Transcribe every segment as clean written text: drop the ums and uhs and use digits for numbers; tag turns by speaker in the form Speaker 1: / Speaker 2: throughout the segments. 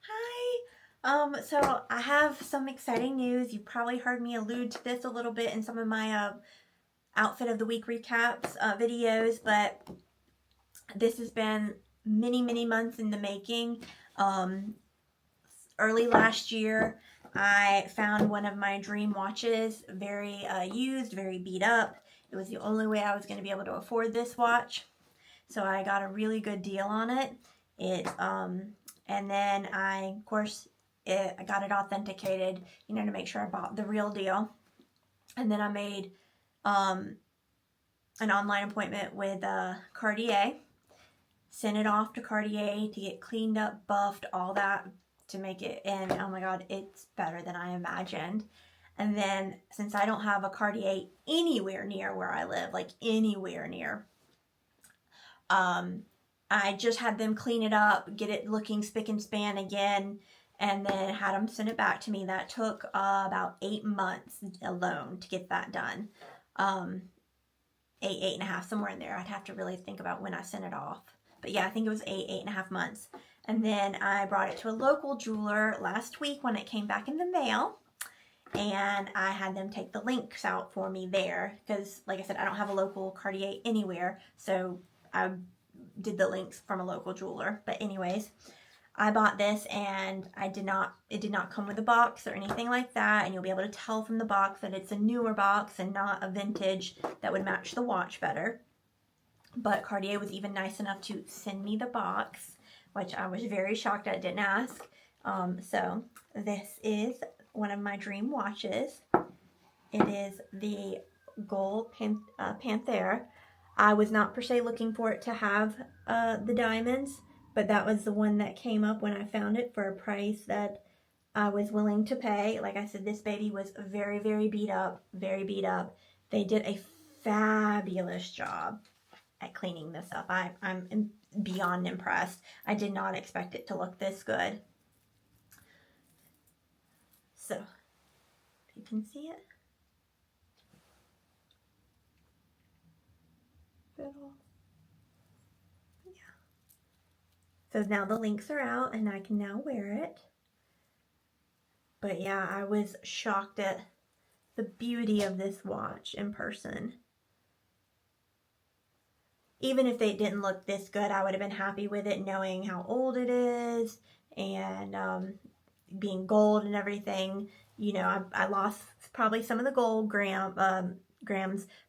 Speaker 1: Hi. So I have some exciting news. You probably heard me allude to this a little bit in some of my outfit of the week recaps videos, but this has been many months in the making. Um, Early last year, I found one of my dream watches, very used, very beat up. It was the only way I was going to be able to afford this watch, so I got a really good deal on it. And then of course, I got it authenticated, to make sure I bought the real deal. And then I made um, an online appointment with Cartier, sent it off to Cartier to get cleaned up, buffed, all that to make it. And oh my God, it's better than I imagined. And then since I don't have a Cartier anywhere near where I live, like anywhere near, um, I just had them clean it up, get it looking spick and span again, and then had them send it back to me. That took about 8 months alone to get that done. 8.5, somewhere in there. I'd have to really think about when I sent it off. But yeah, I think it was 8.5 months. And then I brought it to a local jeweler last week when it came back in the mail. And I had them take the links out for me there. Because, like I said, I don't have a local Cartier anywhere. So I did the links from a local jeweler. But anyways, I bought this and it did not come with a box or anything like that, and you'll be able to tell from the box that it's a newer box and not a vintage that would match the watch better. But Cartier was even nice enough to send me the box, which I was very shocked I didn't ask. So this is one of my dream watches. It is the gold Panther. I was not per se looking for it to have the diamonds, but that was the one that came up when I found it for a price that I was willing to pay. Like I said, this baby was very beat up, very beat up. They did a fabulous job at cleaning this up. I'm beyond impressed. I did not expect it to look this good. So, if you can see it. Yeah. So now the links are out and I can now wear it. But yeah, I was shocked at the beauty of this watch in person. Even if they didn't look this good, I would have been happy with it knowing how old it is and being gold and everything. I lost probably some of the gold grams,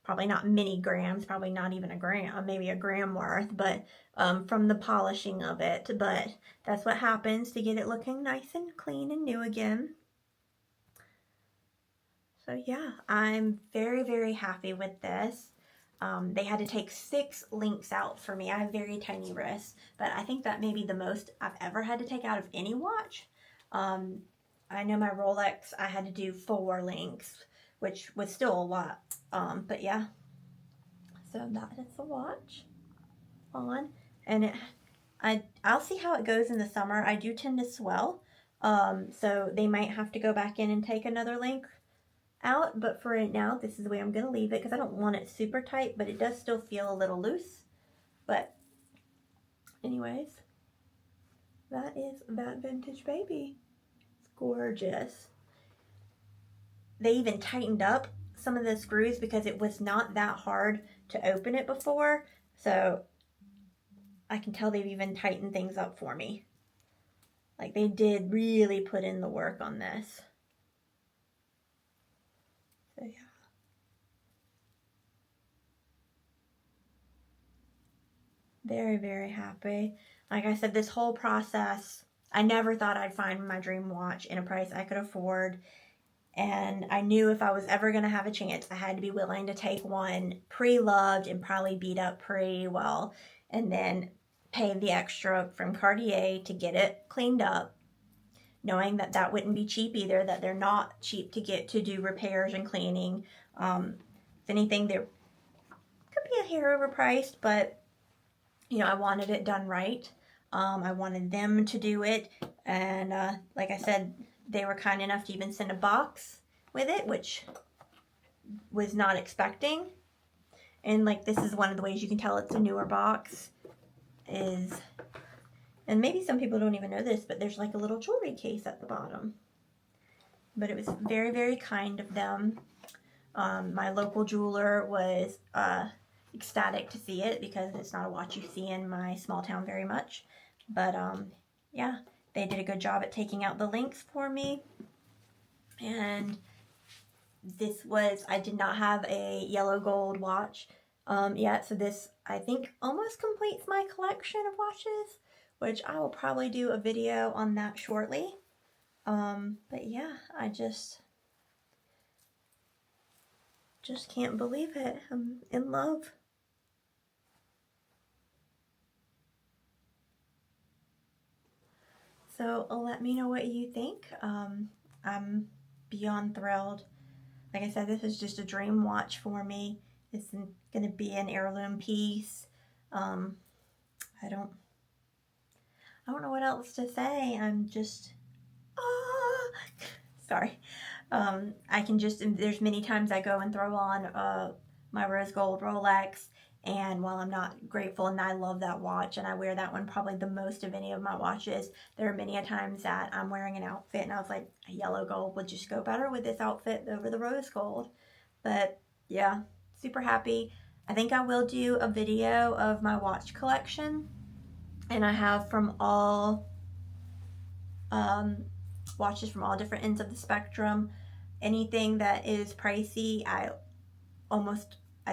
Speaker 1: probably not many grams, probably not even a gram, maybe a gram worth, but from the polishing of it. But that's what happens to get it looking nice and clean and new again. So yeah, I'm very happy with this. They had to take 6 links out for me. I have very tiny wrists, but I think that may be the most I've ever had to take out of any watch. I know my Rolex, I had to do 4 links, which was still a lot. But yeah, so that is the watch on, and I'll see how it goes in the summer. I do tend to swell, so they might have to go back in and take another link out, but for right now, this is the way I'm going to leave it because I don't want it super tight, but it does still feel a little loose. But anyways, that is that vintage baby. It's gorgeous. They even tightened up some of the screws because it was not that hard to open it before, so I can tell they've even tightened things up for me. Like, they did really put in the work on this. So yeah. Very happy. Like I said, this whole process, I never thought I'd find my dream watch in a price I could afford. And I knew if I was ever going to have a chance, I had to be willing to take one pre-loved and probably beat up pretty well. And then pay the extra from Cartier to get it cleaned up. Knowing that that wouldn't be cheap either, that they're not cheap to get to do repairs and cleaning. If anything, they could be a hair overpriced, but I wanted it done right. I wanted them to do it. And like I said, they were kind enough to even send a box with it, which was not expecting. And like, this is one of the ways you can tell it's a newer box, is And maybe some people don't even know this, but there's like a little jewelry case at the bottom. But it was very, very kind of them. My local jeweler was ecstatic to see it because it's not a watch you see in my small town very much. But yeah, they did a good job at taking out the links for me. And this was, I did not have a yellow gold watch yet, so this I think almost completes my collection of watches, which I will probably do a video on that shortly. But yeah, I just can't believe it. I'm in love. So let me know what you think. I'm beyond thrilled. Like I said, this is just a dream watch for me. It's going to be an heirloom piece. I don't know what else to say. I'm just, sorry. I can just, there's many times I go and throw on my rose gold Rolex, and while I'm not grateful and I love that watch and I wear that one probably the most of any of my watches, there are many a times that I'm wearing an outfit and I was like, a yellow gold would just go better with this outfit over the rose gold. But yeah, super happy. I think I will do a video of my watch collection, and I have from all watches from all different ends of the spectrum. Anything that is pricey, I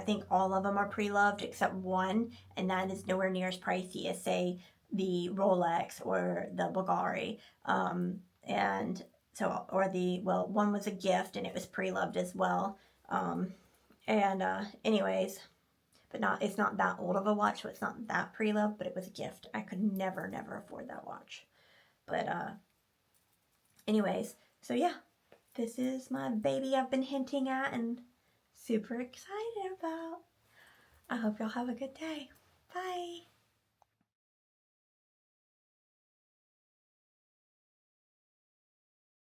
Speaker 1: think all of them are pre-loved except one, and that is nowhere near as pricey as, say, the Rolex or the Bulgari. And so, or one was a gift and it was pre-loved as well. Anyways, but it's not that old of a watch, so it's not that pre-loved, but it was a gift. I could never afford that watch. But anyways, so yeah, this is my baby I've been hinting at and super excited about. I hope y'all have a good day. Bye.